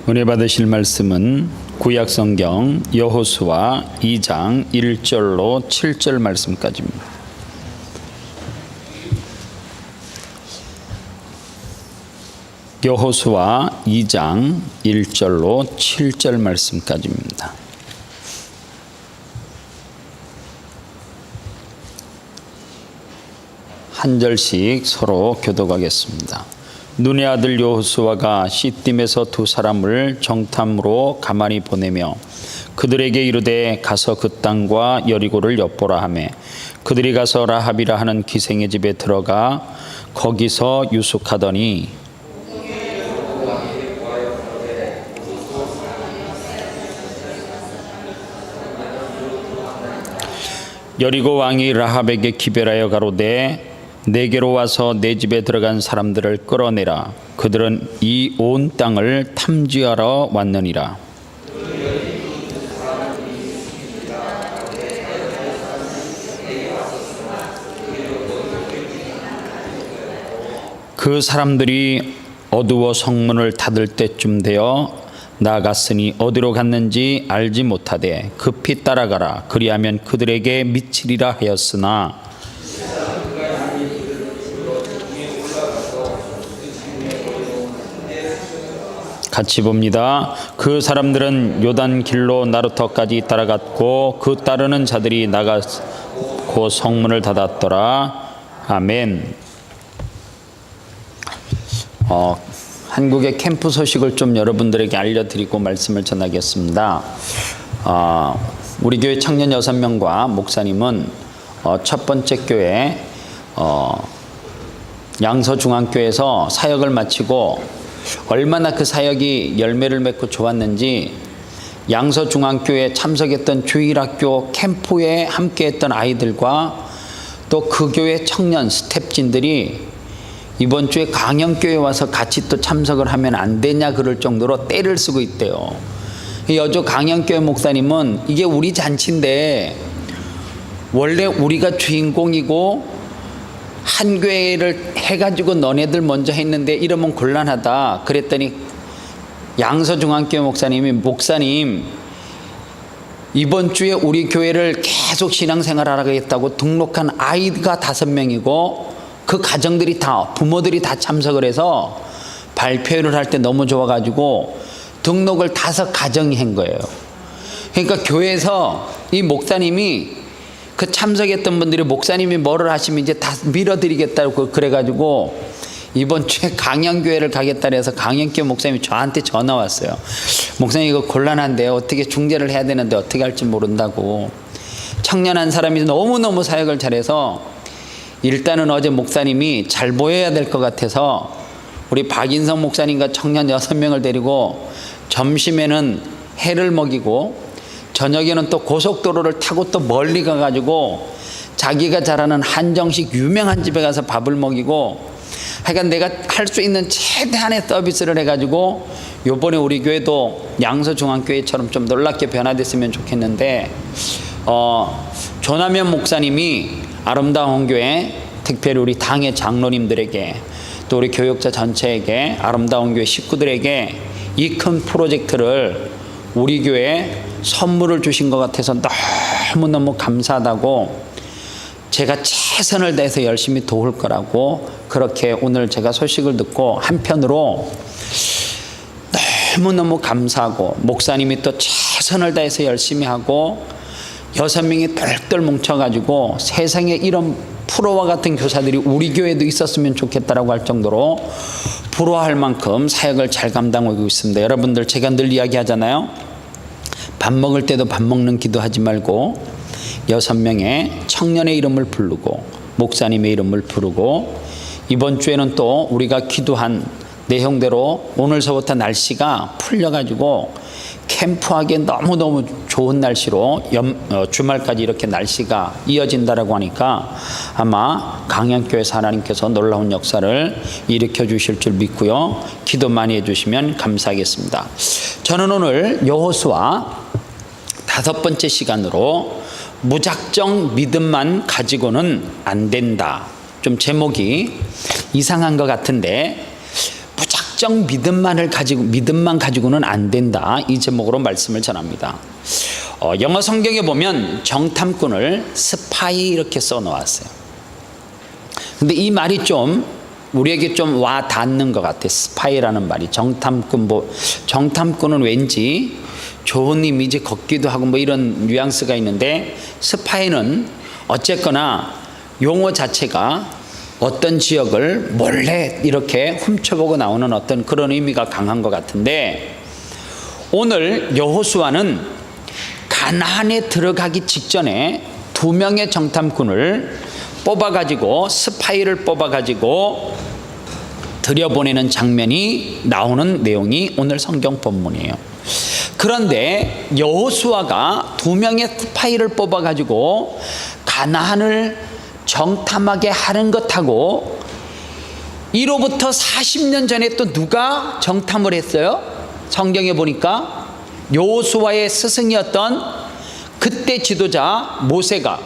은혜 받으실 말씀은 구약성경 여호수아 2장 1절로 7절 말씀까지입니다. 여호수아 2장 1절로 7절 말씀까지입니다. 한 절씩 서로 교독하겠습니다. 눈의 아들 여호수아가 시딤에서 두 사람을 정탐으로 가만히 보내며 그들에게 이르되 가서 그 땅과 여리고를 엿보라 하매 그들이 가서 라합이라 하는 기생의 집에 들어가 거기서 유숙하더니 여리고 왕이 라합에게 기별하여 가로되 내게로 와서 내 집에 들어간 사람들을 끌어내라. 그들은 이 온 땅을 탐지하러 왔느니라. 그 사람들이 어두워 성문을 닫을 때쯤 되어 나갔으니 어디로 갔는지 알지 못하되 급히 따라가라. 그리하면 그들에게 미치리라 하였으나 같이 봅니다. 그 사람들은 요단 길로 나루터까지 따라갔고 그 따르는 자들이 나가고 성문을 닫았더라. 아멘. 한국의 캠프 소식을 좀 여러분들에게 알려드리고 말씀을 전하겠습니다. 우리 교회 청년 6명과 목사님은 첫 번째 교회 양서중앙교회에서 사역을 마치고 얼마나 그 사역이 열매를 맺고 좋았는지 양서중앙교회에 참석했던 주일학교 캠프에 함께했던 아이들과 또 그 교회 청년 스텝진들이 이번 주에 강영교회에 와서 같이 또 참석을 하면 안 되냐 그럴 정도로 떼를 쓰고 있대요. 여주 강영교회 목사님은 이게 우리 잔치인데 원래 우리가 주인공이고 한 교회를 해가지고 너네들 먼저 했는데 이러면 곤란하다 그랬더니 양서중앙교회 목사님 이번 주에 우리 교회를 계속 신앙생활 하겠다고 등록한 아이가 5명이고 그 가정들이 다 부모들이 다 참석을 해서 발표를 할 때 너무 좋아가지고 등록을 5가정이 한 거예요. 그러니까 교회에서 이 목사님이 그 참석했던 분들이 목사님이 뭐를 하시면 이제 다 밀어드리겠다고 그래가지고 이번 주에 강영교회를 가겠다 해서 강영교회 목사님이 저한테 전화 왔어요. 목사님 이거 곤란한데 어떻게 중재를 해야 되는데 어떻게 할지 모른다고. 청년한 사람이 너무너무 사역을 잘해서 일단은 어제 목사님이 잘 보여야 될 것 같아서 우리 박인성 목사님과 청년 6명을 데리고 점심에는 회를 먹이고 저녁에는 또 고속도로를 타고 또 멀리 가가지고 자기가 잘하는 한정식 유명한 집에 가서 밥을 먹이고 하여간 내가 할 수 있는 최대한의 서비스를 해가지고 요번에 우리 교회도 양서중앙교회처럼 좀 놀랍게 변화됐으면 좋겠는데 조남현 목사님이 아름다운 hon교회 특별히 우리 당의 장로님들에게 또 우리 교역자 전체에게 아름다운 교회 식구들에게 이 큰 프로젝트를 우리 교회에 선물을 주신 것 같아서 너무너무 감사하다고 제가 최선을 다해서 열심히 도울 거라고 그렇게 오늘 제가 소식을 듣고 한편으로 너무너무 감사하고 목사님이 또 최선을 다해서 열심히 하고 6명이 똘똘 뭉쳐가지고 세상에 이런 프로와 같은 교사들이 우리 교회도 있었으면 좋겠다라고 할 정도로 부러워할 만큼 사역을 잘 감당하고 있습니다. 여러분들 제가 늘 이야기하잖아요. 밥 먹을 때도 밥 먹는 기도하지 말고 6명의 청년의 이름을 부르고 목사님의 이름을 부르고 이번 주에는 또 우리가 기도한 내용대로 오늘서부터 날씨가 풀려가지고 캠프하기에 너무너무 좋은 날씨로 주말까지 이렇게 날씨가 이어진다라고 하니까 아마 강영교회에서 하나님께서 놀라운 역사를 일으켜 주실 줄 믿고요. 기도 많이 해주시면 감사하겠습니다. 저는 오늘 여호수아 5번째 시간으로 무작정 믿음만 가지고는 안 된다. 좀 제목이 이상한 것 같은데 지적 믿음만 가지고는 안 된다. 이 제목으로 말씀을 전합니다. 영어 성경에 보면 정탐꾼을 스파이 이렇게 써 놓았어요. 근데 이 말이 좀 우리에게 좀 와 닿는 것 같아요. 스파이라는 말이. 정탐꾼은 왠지 좋은 이미지 같기도 하고 뭐 이런 뉘앙스가 있는데, 스파이는 어쨌거나 용어 자체가 어떤 지역을 몰래 이렇게 훔쳐보고 나오는 어떤 그런 의미가 강한 것 같은데, 오늘 여호수아는 가나안에 들어가기 직전에 2명의 정탐꾼을 뽑아가지고, 스파이를 뽑아가지고 들여보내는 장면이 나오는 내용이 오늘 성경 본문이에요. 그런데 여호수아가 2명의 스파이를 뽑아가지고 가나안을 정탐하게 하는 것하고, 이로부터 40년 전에 또 누가 정탐을 했어요? 성경에 보니까 여호수아의 스승이었던 그때 지도자 모세가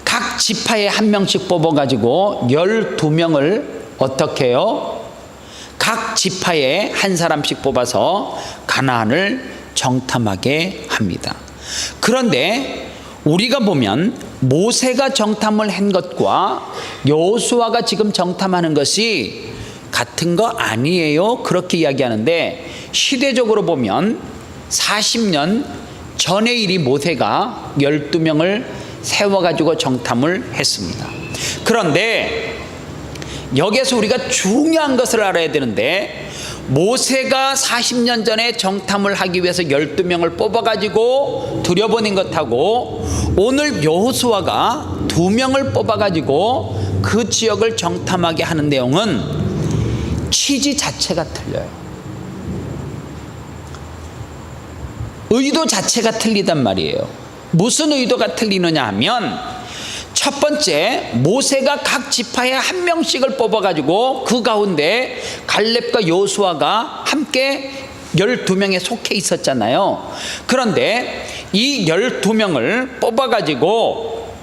각 지파에 한 명씩 뽑아가지고 12명을 어떻게 해요? 각 지파에 한 사람씩 뽑아서 가나안을 정탐하게 합니다. 그런데 우리가 보면 모세가 정탐을 한 것과 여호수아가 지금 정탐하는 것이 같은 거 아니에요, 그렇게 이야기하는데, 시대적으로 보면 40년 전의 일이 모세가 12명을 세워가지고 정탐을 했습니다. 그런데 여기에서 우리가 중요한 것을 알아야 되는데, 모세가 40년 전에 정탐을 하기 위해서 12명을 뽑아가지고 들여보낸 것하고, 오늘 여호수아가 2명을 뽑아가지고 그 지역을 정탐하게 하는 내용은 취지 자체가 틀려요. 의도 자체가 틀리단 말이에요. 무슨 의도가 틀리느냐 하면, 첫 번째, 모세가 각 지파에 한 명씩을 뽑아가지고 그 가운데 갈렙과 여호수아가 함께 12명에 속해 있었잖아요. 그런데 이 12명을 뽑아가지고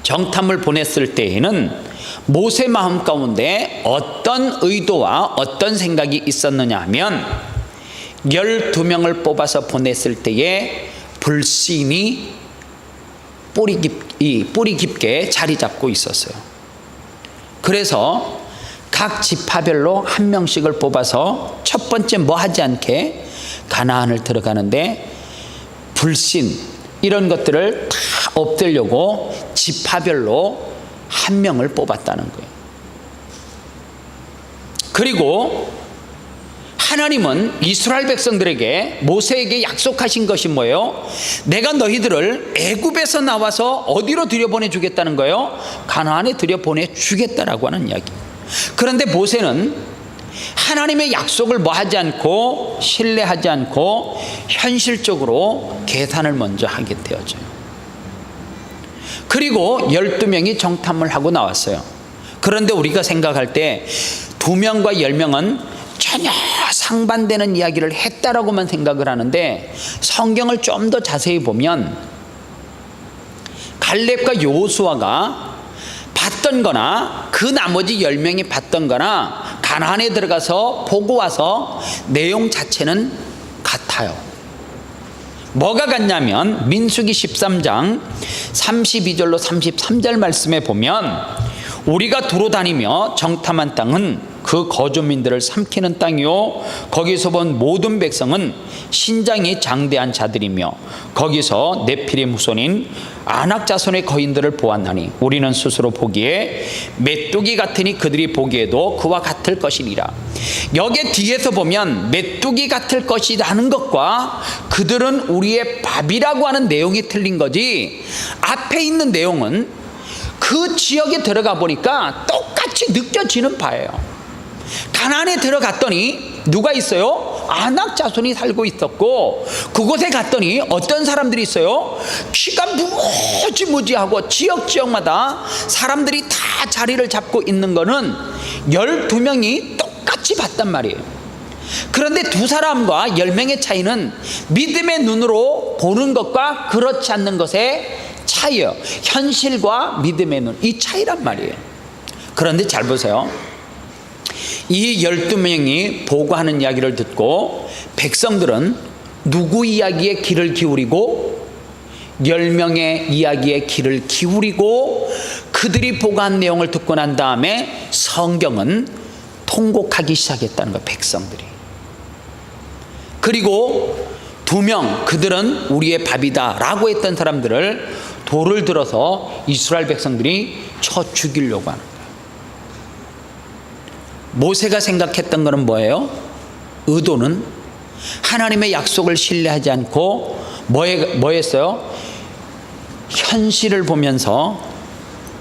정탐을 보냈을 때에는 모세 마음 가운데 어떤 의도와 어떤 생각이 있었느냐 하면, 12명을 뽑아서 보냈을 때에 불신이 뿌리 깊게 자리 잡고 있었어요. 그래서 각 지파별로 한 명씩을 뽑아서 첫 번째 뭐 하지 않게 가나안을 들어가는데, 불신 이런 것들을 다 없애려고 지파별로 한 명을 뽑았다는 거예요. 그리고 하나님은 이스라엘 백성들에게, 모세에게 약속하신 것이 뭐예요? 내가 너희들을 애굽에서 나와서 어디로 들여보내 주겠다는 거예요? 가나안에 들여보내 주겠다라고 하는 이야기. 그런데 모세는 하나님의 약속을 뭐 하지 않고, 신뢰하지 않고 현실적으로 계산을 먼저 하게 되어져요. 그리고 12명이 정탐을 하고 나왔어요. 그런데 우리가 생각할 때 2명과 10명은 전혀 상반되는 이야기를 했다라고만 생각을 하는데, 성경을 좀 더 자세히 보면 갈렙과 여호수아가 봤던 거나 그 나머지 10명이 봤던 거나 가나안에 들어가서 보고 와서 내용 자체는 같아요. 뭐가 같냐면, 민수기 13장 32절로 33절 말씀에 보면, 우리가 두루 다니며 정탐한 땅은 그 거주민들을 삼키는 땅이요, 거기서 본 모든 백성은 신장이 장대한 자들이며 거기서 네피림 후손인 아낙 자손의 거인들을 보았나니 우리는 스스로 보기에 메뚜기 같으니 그들이 보기에도 그와 같을 것이니라. 여기에 뒤에서 보면 메뚜기 같을 것이라는 것과 그들은 우리의 밥이라고 하는 내용이 틀린 거지, 앞에 있는 내용은 그 지역에 들어가 보니까 똑같이 느껴지는 바예요. 가나안에 들어갔더니 누가 있어요? 아낙 자손이 살고 있었고, 그곳에 갔더니 어떤 사람들이 있어요? 키가 무지무지하고 지역마다 사람들이 다 자리를 잡고 있는 거는 12명이 똑같이 봤단 말이에요. 그런데 2사람과 10명의 차이는 믿음의 눈으로 보는 것과 그렇지 않는 것의 차이예요. 현실과 믿음의 눈, 이 차이란 말이에요. 그런데 잘 보세요. 이 12명이 보고하는 이야기를 듣고 백성들은 누구 이야기에 귀를 기울이고 10명의 이야기에 귀를 기울이고 그들이 보고한 내용을 듣고 난 다음에 성경은 통곡하기 시작했다는 거예요. 백성들이. 그리고 2명, 그들은 우리의 밥이다 라고 했던 사람들을 돌을 들어서 이스라엘 백성들이 쳐 죽이려고 하는 거예요. 모세가 생각했던 것은 뭐예요? 의도는 하나님의 약속을 신뢰하지 않고 뭐했어요? 현실을 보면서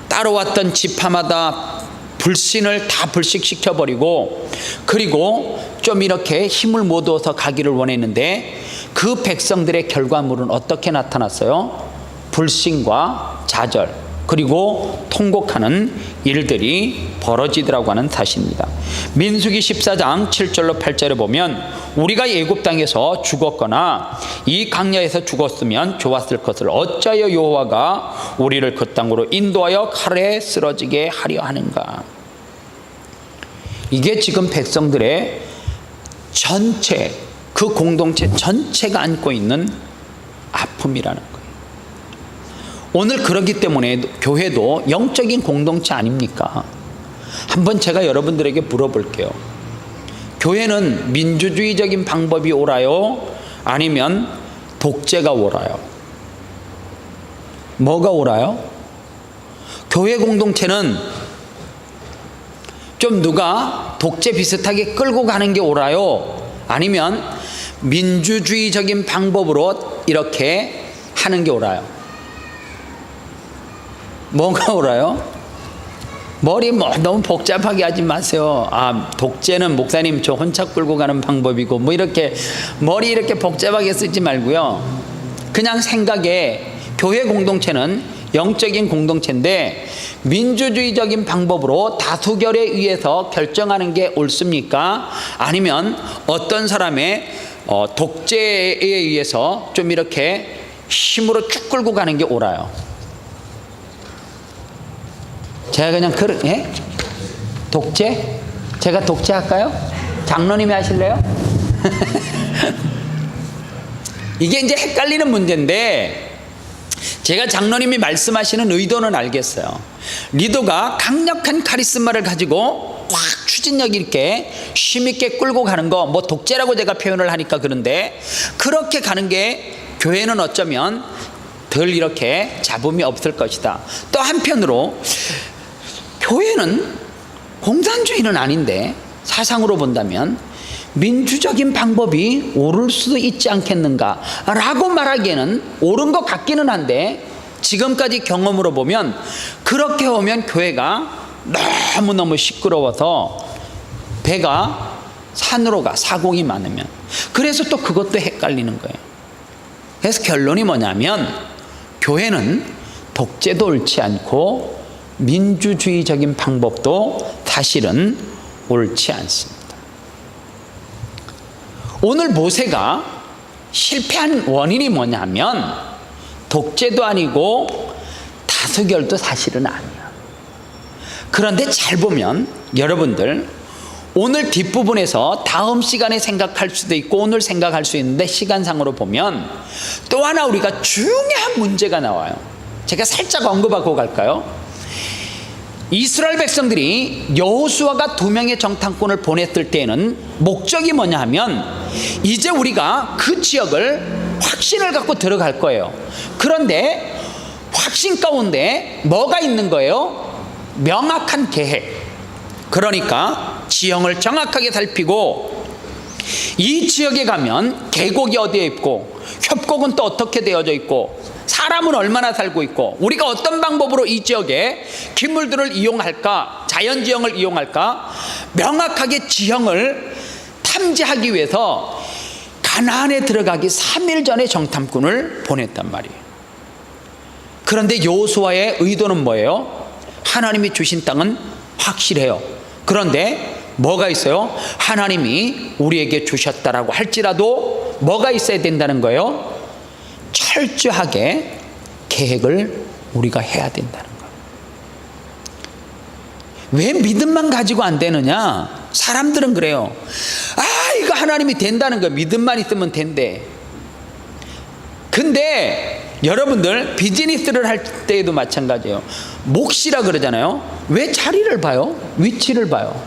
따라왔던 지파마다 불신을 다 불식시켜버리고 그리고 좀 이렇게 힘을 못 얻어서 가기를 원했는데 그 백성들의 결과물은 어떻게 나타났어요? 불신과 좌절 그리고 통곡하는 일들이 벌어지더라고 하는 사실입니다. 민수기 14장 7절로 8절에 보면 우리가 애굽 땅에서 죽었거나 이 강야에서 죽었으면 좋았을 것을 어찌하여 여호와가 우리를 그 땅으로 인도하여 칼에 쓰러지게 하려 하는가. 이게 지금 백성들의 전체, 그 공동체 전체가 안고 있는 아픔이라는 거예요. 오늘 그렇기 때문에 교회도 영적인 공동체 아닙니까? 한번 제가 여러분들에게 물어볼게요. 교회는 민주주의적인 방법이 옳아요? 아니면 독재가 옳아요? 뭐가 옳아요? 교회 공동체는 좀 누가 독재 비슷하게 끌고 가는 게 옳아요? 아니면 민주주의적인 방법으로 이렇게 하는 게 옳아요? 뭐가 옳아요? 머리 너무 복잡하게 하지 마세요. 독재는 목사님 저 혼자 끌고 가는 방법이고 이렇게 머리 이렇게 복잡하게 쓰지 말고요. 그냥 생각에 교회 공동체는 영적인 공동체인데 민주주의적인 방법으로 다수결에 의해서 결정하는 게 옳습니까? 아니면 어떤 사람의 독재에 의해서 좀 이렇게 힘으로 쭉 끌고 가는 게 옳아요? 제가 그냥 독재? 제가 독재 할까요? 장로님이 하실래요? 이게 이제 헷갈리는 문제인데 제가 장로님이 말씀하시는 의도는 알겠어요. 리더가 강력한 카리스마를 가지고 확 추진력 있게 힘있게 끌고 가는 거 독재라고 제가 표현을 하니까 그런데 그렇게 가는 게 교회는 어쩌면 덜 이렇게 잡음이 없을 것이다. 또 한편으로 교회는 공산주의는 아닌데 사상으로 본다면 민주적인 방법이 옳을 수도 있지 않겠는가 라고 말하기에는 옳은 것 같기는 한데 지금까지 경험으로 보면 그렇게 오면 교회가 너무너무 시끄러워서 배가 산으로 가, 사공이 많으면. 그래서 또 그것도 헷갈리는 거예요. 그래서 결론이 뭐냐면 교회는 독재도 옳지 않고 민주주의적인 방법도 사실은 옳지 않습니다. 오늘 모세가 실패한 원인이 뭐냐면 독재도 아니고 다수결도 사실은 아니야. 그런데 잘 보면 여러분들 오늘 뒷부분에서 다음 시간에 생각할 수도 있고 오늘 생각할 수 있는데 시간상으로 보면 또 하나 우리가 중요한 문제가 나와요. 제가 살짝 언급하고 갈까요? 이스라엘 백성들이 여호수아가 2명의 정탐꾼을 보냈을 때에는 목적이 뭐냐 하면 이제 우리가 그 지역을 확신을 갖고 들어갈 거예요. 그런데 확신 가운데 뭐가 있는 거예요? 명확한 계획. 그러니까 지형을 정확하게 살피고 이 지역에 가면 계곡이 어디에 있고 협곡은 또 어떻게 되어져 있고 사람은 얼마나 살고 있고 우리가 어떤 방법으로 이 지역에 기물들을 이용할까, 자연지형을 이용할까 명확하게 지형을 탐지하기 위해서 가나안에 들어가기 3일 전에 정탐꾼을 보냈단 말이에요. 그런데 여호수아의 의도는 뭐예요? 하나님이 주신 땅은 확실해요. 그런데 뭐가 있어요? 하나님이 우리에게 주셨다라고 할지라도 뭐가 있어야 된다는 거예요? 철저하게 계획을 우리가 해야 된다는 거예요. 왜 믿음만 가지고 안 되느냐? 사람들은 그래요. 이거 하나님이 된다는 거 믿음만 있으면 된대. 근데 여러분들 비즈니스를 할 때에도 마찬가지예요. 몫이라 그러잖아요. 왜 자리를 봐요? 위치를 봐요.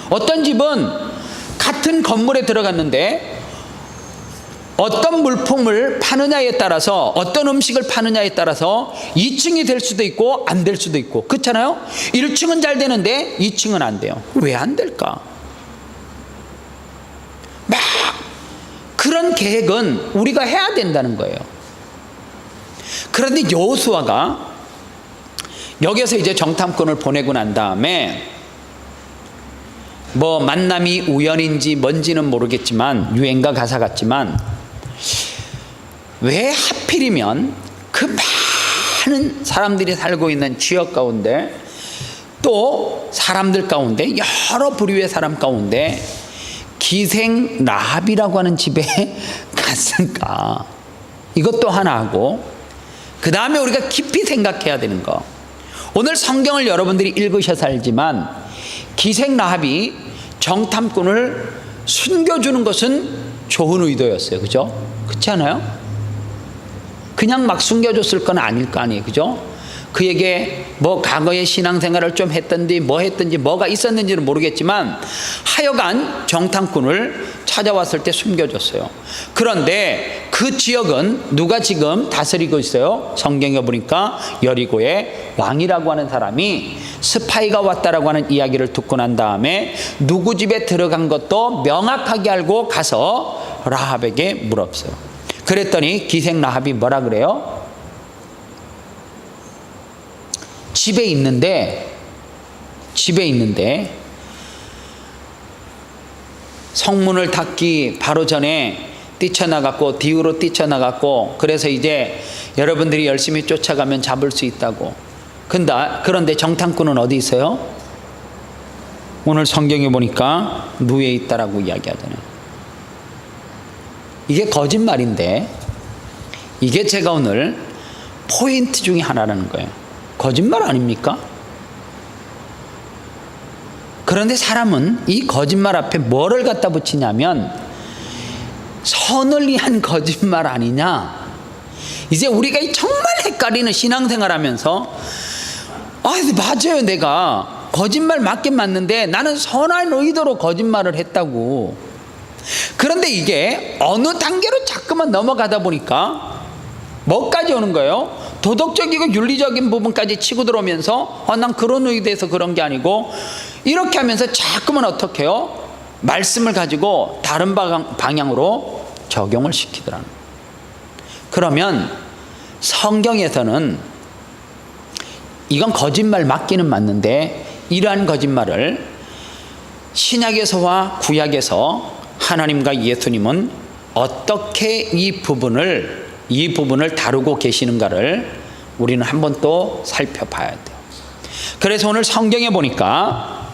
어떤 집은 같은 건물에 들어갔는데 어떤 물품을 파느냐에 따라서, 어떤 음식을 파느냐에 따라서 2층이 될 수도 있고 안 될 수도 있고, 그렇잖아요. 1층은 잘 되는데 2층은 안 돼요. 왜 안 될까? 막 그런 계획은 우리가 해야 된다는 거예요. 그런데 여호수아가 여기서 이제 정탐꾼을 보내고 난 다음에 뭐 만남이 우연인지 뭔지는 모르겠지만, 유행가 가사 같지만, 왜 하필이면 그 많은 사람들이 살고 있는 지역 가운데, 또 사람들 가운데, 여러 부류의 사람 가운데 기생 라합이라고 하는 집에 갔을까? 이것도 하나 하고, 그 다음에 우리가 깊이 생각해야 되는 거, 오늘 성경을 여러분들이 읽으셔서 알지만 기생 라합이 정탐꾼을 숨겨주는 것은 좋은 의도였어요. 그죠? 그렇지 않아요? 그냥 막 숨겨줬을 건 아닐 거 아니에요. 그죠? 그에게 뭐 과거에 신앙생활을 좀 했던지 뭐 했던지 뭐가 있었는지는 모르겠지만 하여간 정탐꾼을 찾아왔을 때 숨겨줬어요. 그런데 그 지역은 누가 지금 다스리고 있어요? 성경에 보니까 여리고의 왕이라고 하는 사람이 스파이가 왔다라고 하는 이야기를 듣고 난 다음에 누구 집에 들어간 것도 명확하게 알고 가서 라합에게 물었어요. 그랬더니 기생 라합이 뭐라 그래요? 집에 있는데 성문을 닫기 바로 전에 뛰쳐나갔고, 뒤로 뛰쳐나갔고, 그래서 이제 여러분들이 열심히 쫓아가면 잡을 수 있다고. 그런데 정탐꾼은 어디 있어요? 오늘 성경에 보니까 누에 있다라고 이야기하잖아요. 이게 거짓말인데, 이게 제가 오늘 포인트 중에 하나라는 거예요. 거짓말 아닙니까? 그런데 사람은 이 거짓말 앞에 뭐를 갖다 붙이냐면 선을 위한 거짓말 아니냐. 이제 우리가 정말 헷갈리는 신앙생활 하면서 맞아요, 내가 거짓말 맞긴 맞는데 나는 선한 의도로 거짓말을 했다고. 그런데 이게 어느 단계로 자꾸만 넘어가다 보니까 뭐까지 오는 거예요? 도덕적이고 윤리적인 부분까지 치고 들어오면서 난 그런 의도에서 그런 게 아니고, 이렇게 하면서 자꾸만 어떻게 해요? 말씀을 가지고 다른 방향으로 적용을 시키더라는 거예요. 그러면 성경에서는 이건 거짓말 맞기는 맞는데, 이러한 거짓말을 신약에서와 구약에서 하나님과 예수님은 어떻게 이 부분을 다루고 계시는가를 우리는 한번 또 살펴봐야 돼요. 그래서 오늘 성경에 보니까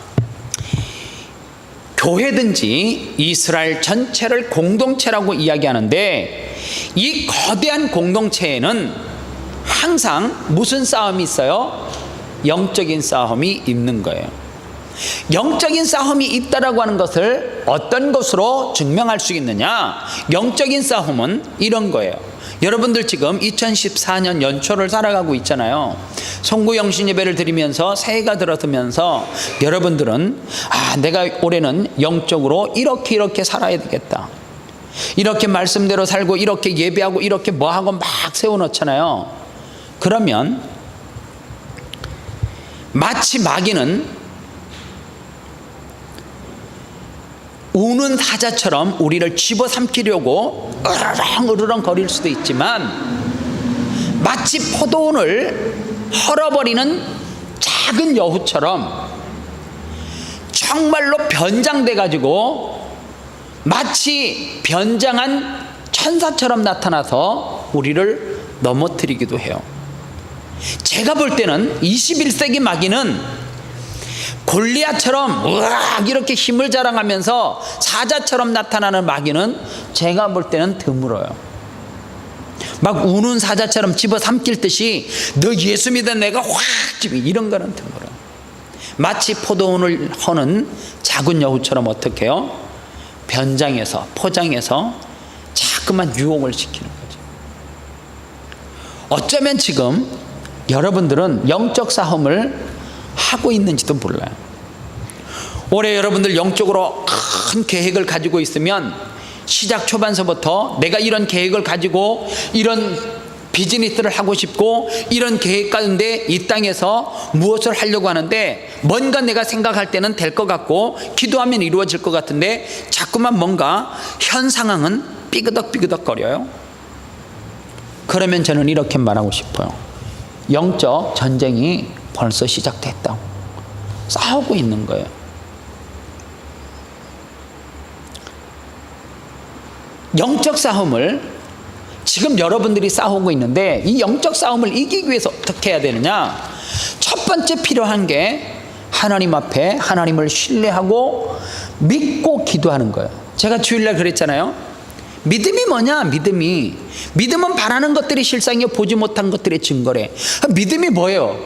교회든지 이스라엘 전체를 공동체라고 이야기하는데, 이 거대한 공동체에는 항상 무슨 싸움이 있어요? 영적인 싸움이 있는 거예요. 영적인 싸움이 있다라고 하는 것을 어떤 것으로 증명할 수 있느냐? 영적인 싸움은 이런 거예요. 여러분들 지금 2014년 연초를 살아가고 있잖아요. 송구영신 예배를 드리면서 새해가 들어서면서 여러분들은 내가 올해는 영적으로 이렇게 살아야 되겠다, 이렇게 말씀대로 살고 이렇게 예배하고 이렇게 뭐하고 막 세워놓잖아요. 그러면 마치 마귀는 우는 사자처럼 우리를 집어삼키려고 으르렁 거릴 수도 있지만, 마치 포도원을 헐어버리는 작은 여우처럼 정말로 변장돼 가지고 마치 변장한 천사처럼 나타나서 우리를 넘어뜨리기도 해요. 제가 볼 때는 21세기 마귀는 골리앗처럼 으악 이렇게 힘을 자랑하면서 사자처럼 나타나는 마귀는 제가 볼 때는 드물어요. 막 우는 사자처럼 집어삼킬 듯이 너 예수 믿은 내가 확 집이 이런 거는 드물어요. 마치 포도원을 허는 작은 여우처럼 어떻게 해요? 변장해서 포장해서 자꾸만 유혹을 시키는 거죠. 어쩌면 지금 여러분들은 영적 싸움을 하고 있는지도 몰라요. 올해 여러분들 영적으로 큰 계획을 가지고 있으면 시작 초반서부터 내가 이런 계획을 가지고 이런 비즈니스를 하고 싶고 이런 계획 가운데 이 땅에서 무엇을 하려고 하는데 뭔가 내가 생각할 때는 될 것 같고 기도하면 이루어질 것 같은데 자꾸만 뭔가 현 상황은 삐그덕삐그덕거려요. 그러면 저는 이렇게 말하고 싶어요. 영적 전쟁이 벌써 시작됐다고. 싸우고 있는 거예요. 영적 싸움을 지금 여러분들이 싸우고 있는데 이 영적 싸움을 이기기 위해서 어떻게 해야 되느냐? 첫 번째 필요한 게 하나님 앞에 하나님을 신뢰하고 믿고 기도하는 거예요. 제가 주일날 그랬잖아요. 믿음이 뭐냐? 믿음은 바라는 것들이 실상이요 보지 못한 것들의 증거래. 믿음이 뭐예요?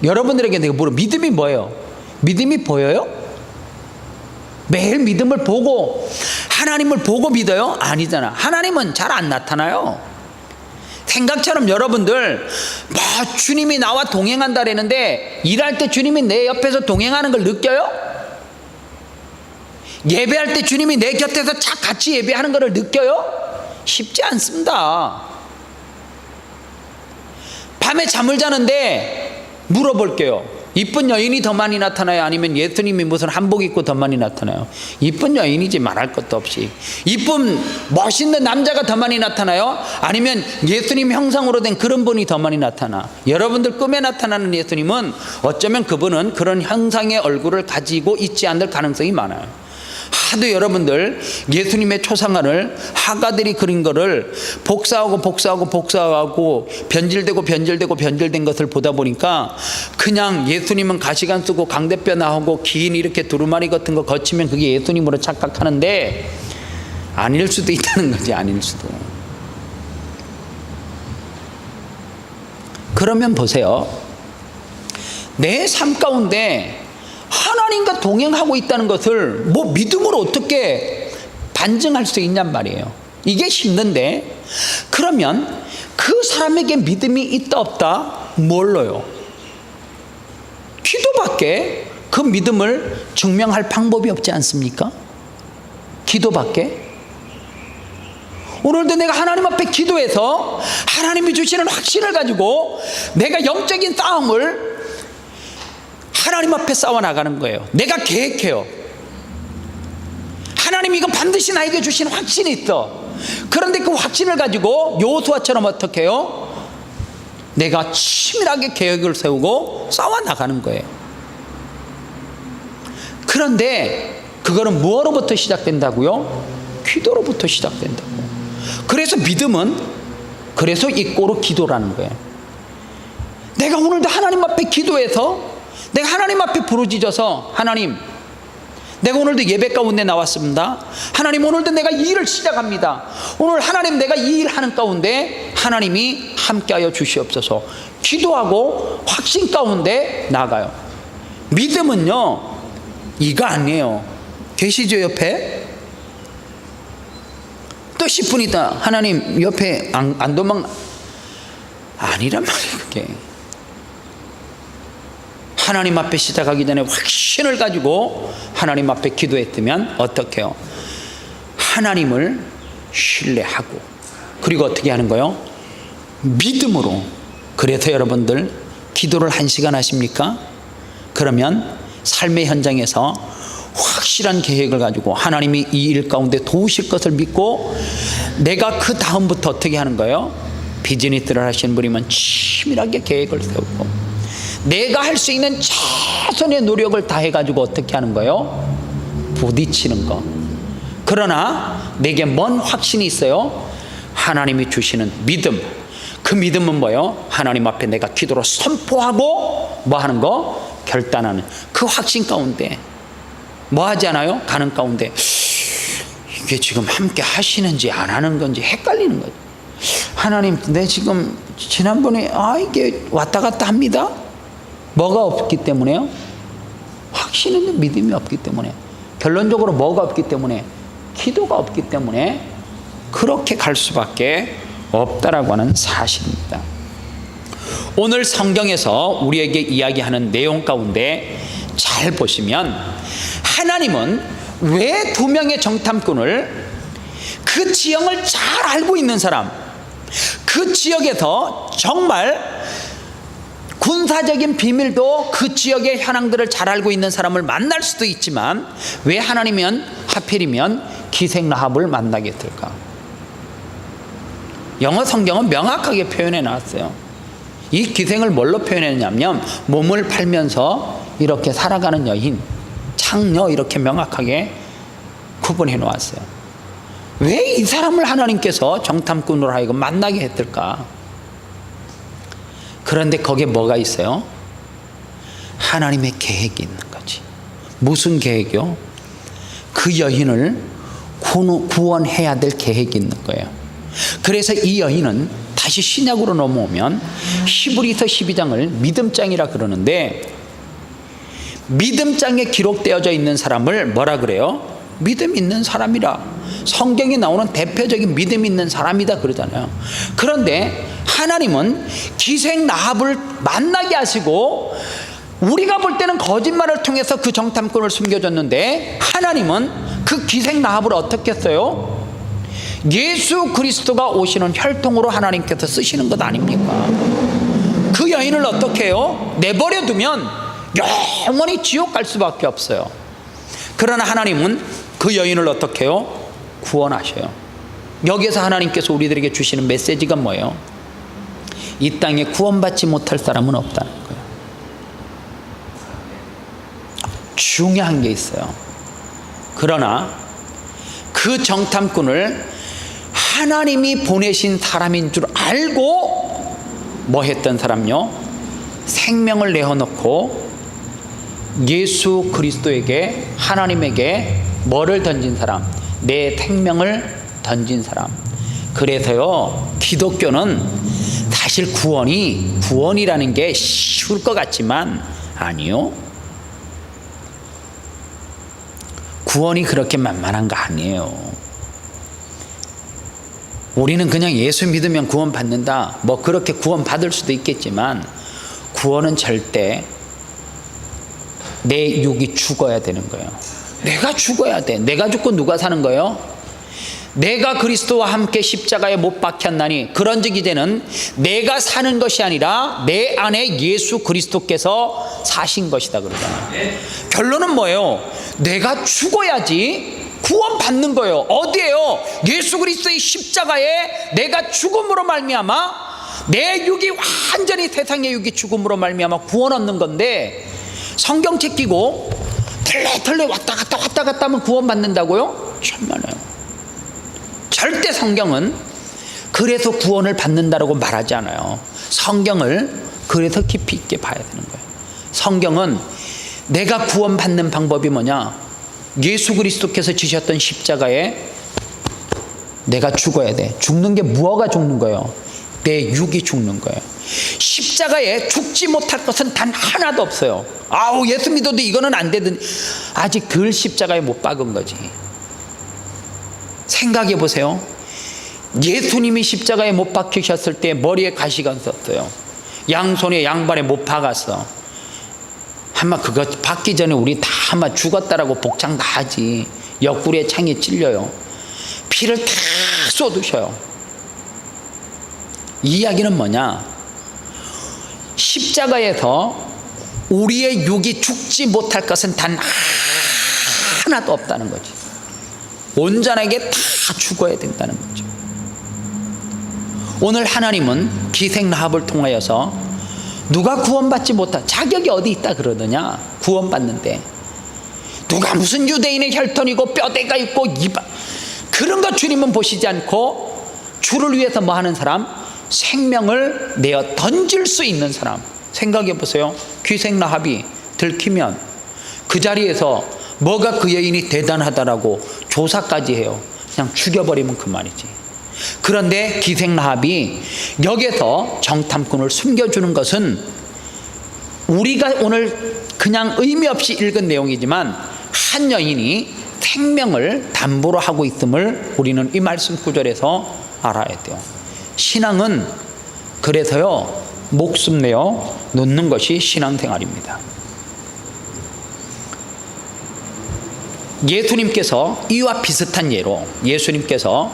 여러분들에게 내가 물어. 믿음이 뭐예요? 믿음이 보여요? 매일 믿음을 보고 하나님을 보고 믿어요? 아니잖아. 하나님은 잘 안 나타나요. 생각처럼 여러분들 주님이 나와 동행한다라는데 일할 때 주님이 내 옆에서 동행하는 걸 느껴요? 예배할 때 주님이 내 곁에서 같이 예배하는 걸 느껴요? 쉽지 않습니다. 밤에 잠을 자는데 물어볼게요. 이쁜 여인이 더 많이 나타나요? 아니면 예수님이 무슨 한복 입고 더 많이 나타나요? 이쁜 여인이지 말할 것도 없이. 이쁜 멋있는 남자가 더 많이 나타나요? 아니면 예수님 형상으로 된 그런 분이 더 많이 나타나? 여러분들 꿈에 나타나는 예수님은 어쩌면 그분은 그런 형상의 얼굴을 가지고 있지 않을 가능성이 많아요. 하도 여러분들 예수님의 초상화를 하가들이 그린 거를 복사하고 변질된 것을 보다 보니까 그냥 예수님은 가시관 쓰고 강대뼈 나오고 긴 이렇게 두루마리 같은 거 거치면 그게 예수님으로 착각하는데 아닐 수도 있다는 거지. 아닐 수도. 그러면 보세요. 내 삶 가운데 하나님과 동행하고 있다는 것을 믿음으로 어떻게 반증할 수 있냔 말이에요. 이게 힘든데 그러면 그 사람에게 믿음이 있다 없다 뭘로요? 기도밖에 그 믿음을 증명할 방법이 없지 않습니까? 기도밖에. 오늘도 내가 하나님 앞에 기도해서 하나님이 주시는 확신을 가지고 내가 영적인 싸움을 하나님 앞에 싸워나가는 거예요. 내가 계획해요. 하나님 이거 반드시 나에게 주신 확신이 있어. 그런데 그 확신을 가지고 여호수아처럼 어떻게 해요? 내가 치밀하게 계획을 세우고 싸워나가는 거예요. 그런데 그거는 무엇로부터 시작된다고요? 기도로부터 시작된다고. 그래서 믿음은 그래서 이 꼴로 기도라는 거예요. 내가 오늘도 하나님 앞에 기도해서 내가 하나님 앞에 부르짖어서 하나님 내가 오늘도 예배 가운데 나왔습니다. 하나님 오늘도 내가 이 일을 시작합니다. 오늘 하나님 내가 이 일 하는 가운데 하나님이 함께하여 주시옵소서. 기도하고 확신 가운데 나가요. 믿음은요 이거 아니에요. 계시죠 옆에? 또 10분 있다 하나님 옆에 안 도망 아니란 말이에요. 그게 하나님 앞에 시작하기 전에 확신을 가지고 하나님 앞에 기도했으면 어떻게 해요? 하나님을 신뢰하고 그리고 어떻게 하는 거예요? 믿음으로. 그래서 여러분들 기도를 1시간 하십니까? 그러면 삶의 현장에서 확실한 계획을 가지고 하나님이 이 일 가운데 도우실 것을 믿고 내가 그 다음부터 어떻게 하는 거예요? 비즈니스를 하시는 분이면 치밀하게 계획을 세우고 내가 할 수 있는 최선의 노력을 다해가지고 어떻게 하는 거예요? 부딪히는 거. 그러나 내게 뭔 확신이 있어요? 하나님이 주시는 믿음. 그 믿음은 뭐예요? 하나님 앞에 내가 기도로 선포하고 뭐 하는 거? 결단하는 그 확신 가운데 뭐 하지 않아요? 가는 가운데 이게 지금 함께 하시는지 안 하는 건지 헷갈리는 거죠. 하나님 내 지금 지난번에 이게 왔다 갔다 합니다. 뭐가 없기 때문에요? 확신있는 믿음이 없기 때문에, 결론적으로 뭐가 없기 때문에, 기도가 없기 때문에 그렇게 갈 수밖에 없다라고 하는 사실입니다. 오늘 성경에서 우리에게 이야기하는 내용 가운데 잘 보시면, 하나님은 왜 2명의 정탐꾼을, 그 지형을 잘 알고 있는 사람, 그 지역에서 정말 군사적인 비밀도 그 지역의 현황들을 잘 알고 있는 사람을 만날 수도 있지만, 왜 하나님은 하필이면 기생 라합을 만나게 했을까? 영어 성경은 명확하게 표현해 놨어요. 이 기생을 뭘로 표현했냐면, 몸을 팔면서 이렇게 살아가는 여인, 창녀, 이렇게 명확하게 구분해 놓았어요. 왜 이 사람을 하나님께서 정탐꾼으로 하여금 만나게 했을까? 그런데 거기에 뭐가 있어요? 하나님의 계획이 있는 거지. 무슨 계획이요? 그 여인을 구원해야 될 계획이 있는 거예요. 그래서 이 여인은 다시 신약으로 넘어오면 히브리서 12장을 믿음장이라 그러는데, 믿음장에 기록되어져 있는 사람을 뭐라 그래요? 믿음 있는 사람이라. 성경에 나오는 대표적인 믿음 있는 사람이다 그러잖아요. 그런데 하나님은 기생 라합을 만나게 하시고, 우리가 볼 때는 거짓말을 통해서 그 정탐꾼을 숨겨줬는데, 하나님은 그 기생 라합을 어떻게 했어요? 예수 그리스도가 오시는 혈통으로 하나님께서 쓰시는 것 아닙니까? 그 여인을 어떻게 해요? 내버려 두면 영원히 지옥 갈 수밖에 없어요. 그러나 하나님은 그 여인을 어떻게 해요? 구원하셔요. 여기에서 하나님께서 우리들에게 주시는 메시지가 뭐예요? 이 땅에 구원받지 못할 사람은 없다는 거예요. 중요한 게 있어요. 그러나 그 정탐꾼을 하나님이 보내신 사람인 줄 알고 뭐 했던 사람요? 생명을 내어놓고 예수 그리스도에게, 하나님에게 뭐를 던진 사람? 내 생명을 던진 사람. 그래서요, 기독교는 사실 구원이라는 게 쉬울 것 같지만 아니요. 구원이 그렇게 만만한 거 아니에요. 우리는 그냥 예수 믿으면 구원 받는다, 뭐 그렇게 구원 받을 수도 있겠지만, 구원은 절대 내 육이 죽어야 되는 거예요. 내가 죽어야 돼. 내가 죽고 누가 사는 거예요? 내가 그리스도와 함께 십자가에 못 박혔나니 그런즉 이제는 내가 사는 것이 아니라 내 안에 예수 그리스도께서 사신 것이다 그러잖아요. 결론은 뭐예요? 내가 죽어야지 구원 받는 거예요. 어디에요? 예수 그리스도의 십자가에 내가 죽음으로 말미암아, 내 육이 완전히 세상의 육이 죽음으로 말미암아 구원 얻는 건데, 성경책 끼고 털레 왔다 갔다 하면 구원 받는다고요? 천만에요. 절대 성경은 그래서 구원을 받는다라고 말하지 않아요. 성경을 그래서 깊이 있게 봐야 되는 거예요. 성경은 내가 구원 받는 방법이 뭐냐? 예수 그리스도께서 지셨던 십자가에 내가 죽어야 돼. 죽는 게 무엇가 죽는 거예요? 내 육이 죽는 거예요. 십자가에 죽지 못할 것은 단 하나도 없어요. 아우, 예수 믿어도 이거는 안 되든, 아직 덜 십자가에 못 박은 거지. 생각해 보세요. 예수님이 십자가에 못 박히셨을 때 머리에 가시가 있었어요. 양손에 양발에 못 박았어. 아마 그거 박기 전에 우리 다 아마 죽었다라고 복장 다 하지. 옆구리에 창에 찔려요. 피를 다 쏟으셔요. 이 이야기는 뭐냐? 십자가에서 우리의 육이 죽지 못할 것은 단 하나도 없다는 거지. 온전하게 다 죽어야 된다는 거죠. 오늘 하나님은 기생 라합을 통하여서 누가 구원받지 못한, 자격이 어디 있다 그러느냐? 구원받는데 누가 무슨 유대인의 혈통이고 뼈대가 있고 그런 거 주님은 보시지 않고, 주를 위해서 뭐 하는 사람? 생명을 내어 던질 수 있는 사람. 생각해 보세요. 기생 라합이 들키면 그 자리에서 뭐가 그 여인이 대단하다라고 조사까지 해요. 그냥 죽여버리면 그만이지. 그런데 기생 라합이 여기서 정탐꾼을 숨겨주는 것은 우리가 오늘 그냥 의미 없이 읽은 내용이지만 한 여인이 생명을 담보로 하고 있음을 우리는 이 말씀 구절에서 알아야 돼요. 신앙은 그래서요, 목숨 내어 놓는 것이 신앙생활입니다. 예수님께서 이와 비슷한 예로, 예수님께서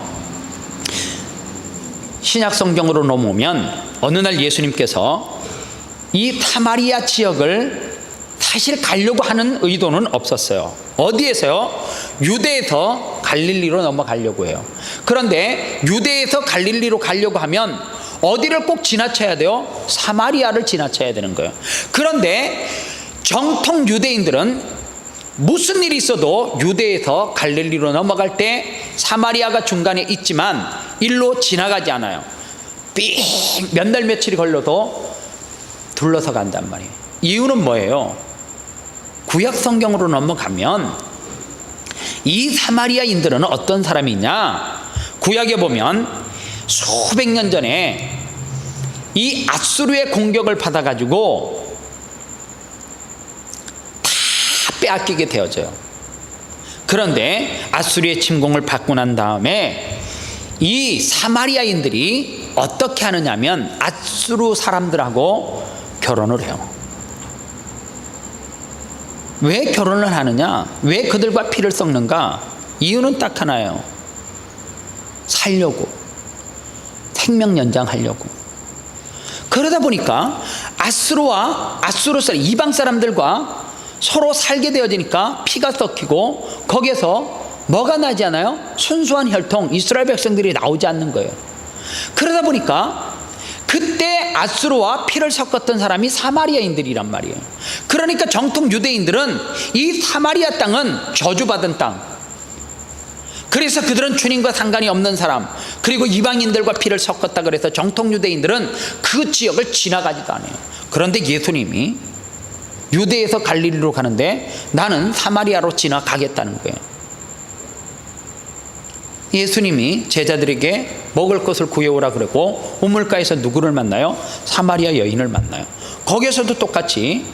신약 성경으로 넘어오면 어느 날 예수님께서 이 사마리아 지역을 사실 가려고 하는 의도는 없었어요. 어디에서요? 유대에서 갈릴리로 넘어가려고 해요. 그런데 유대에서 갈릴리로 가려고 하면 어디를 꼭 지나쳐야 돼요? 사마리아를 지나쳐야 되는 거예요. 그런데 정통 유대인들은 무슨 일이 있어도 유대에서 갈릴리로 넘어갈 때 사마리아가 중간에 있지만 일로 지나가지 않아요. 몇 날 며칠이 걸려도 둘러서 간단 말이에요. 이유는 뭐예요? 구약 성경으로 넘어가면 이 사마리아인들은 어떤 사람이냐? 구약에 보면 수백 년 전에 이 아수르의 공격을 받아가지고 다 빼앗기게 되어져요. 그런데 아수르의 침공을 받고 난 다음에 이 사마리아인들이 어떻게 하느냐면 아수르 사람들하고 결혼을 해요. 왜 결혼을 하느냐? 왜 그들과 피를 섞는가? 이유는 딱 하나예요. 살려고. 생명 연장하려고. 그러다 보니까 아수르 사람, 이방 사람들과 서로 살게 되어지니까 피가 섞이고 거기에서 뭐가 나지 않아요? 순수한 혈통, 이스라엘 백성들이 나오지 않는 거예요. 그러다 보니까 그때 아수르와 피를 섞었던 사람이 사마리아인들이란 말이에요. 그러니까 정통 유대인들은 이 사마리아 땅은 저주받은 땅, 그래서 그들은 주님과 상관이 없는 사람, 그리고 이방인들과 피를 섞었다 그래서 정통 유대인들은 그 지역을 지나가지도 않아요. 그런데 예수님이 유대에서 갈릴리로 가는데 나는 사마리아로 지나가겠다는 거예요. 예수님이 제자들에게 먹을 것을 구해오라 그러고 우물가에서 누구를 만나요? 사마리아 여인을 만나요. 거기에서도 똑같이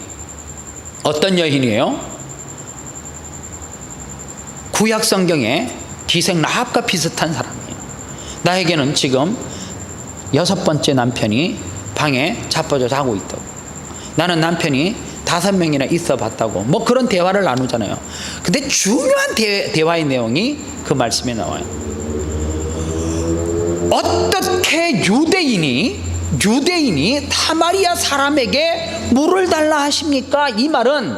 어떤 여인이에요? 구약 성경에 기생 라합과 비슷한 사람이에요. 나에게는 지금 6번째 남편이 방에 자빠져 자고 있다고. 나는 남편이 5명이나 있어 봤다고. 뭐 그런 대화를 나누잖아요. 근데 중요한 대화의 내용이 그 말씀에 나와요. 어떻게 유대인이 사마리아 사람에게 물을 달라 하십니까? 이 말은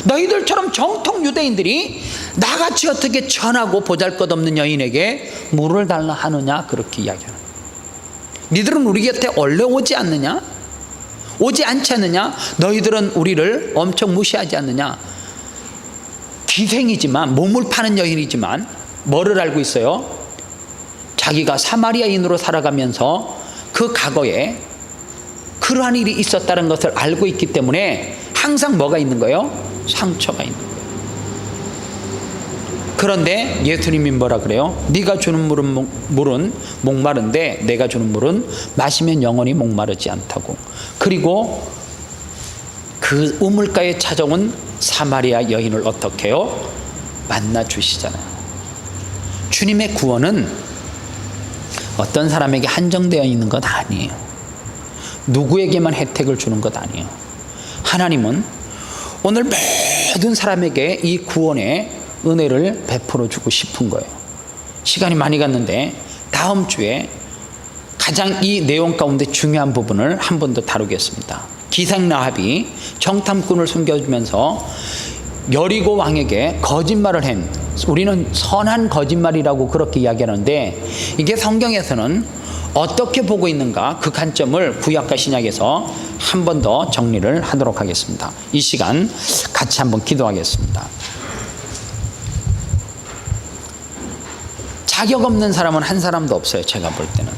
너희들처럼 정통 유대인들이 나같이 어떻게 천하고 보잘것없는 여인에게 물을 달라 하느냐, 그렇게 이야기하는 거예요. 니들은 우리 곁에 원래 오지 않느냐? 오지 않지 않느냐? 너희들은 우리를 엄청 무시하지 않느냐? 기생이지만, 몸을 파는 여인이지만 뭐를 알고 있어요? 자기가 사마리아인으로 살아가면서 그 과거에 그러한 일이 있었다는 것을 알고 있기 때문에 항상 뭐가 있는 거예요? 상처가 있는 거예요. 그런데 예수님이 뭐라 그래요? 네가 주는 물은 목마른데 내가 주는 물은 마시면 영원히 목마르지 않다고. 그리고 그 우물가에 찾아온 사마리아 여인을 어떻게 해요? 만나 주시잖아요. 주님의 구원은 어떤 사람에게 한정되어 있는 것 아니에요. 누구에게만 혜택을 주는 것 아니에요. 하나님은 오늘 모든 사람에게 이 구원의 은혜를 베풀어 주고 싶은 거예요. 시간이 많이 갔는데 다음 주에 가장 이 내용 가운데 중요한 부분을 한 번 더 다루겠습니다. 기생 라합이 정탐꾼을 숨겨주면서 여리고 왕에게 거짓말을 한, 우리는 선한 거짓말이라고 그렇게 이야기하는데 이게 성경에서는 어떻게 보고 있는가, 그 관점을 구약과 신약에서 한 번 더 정리를 하도록 하겠습니다. 이 시간 같이 한번 기도하겠습니다. 자격 없는 사람은 한 사람도 없어요. 제가 볼 때는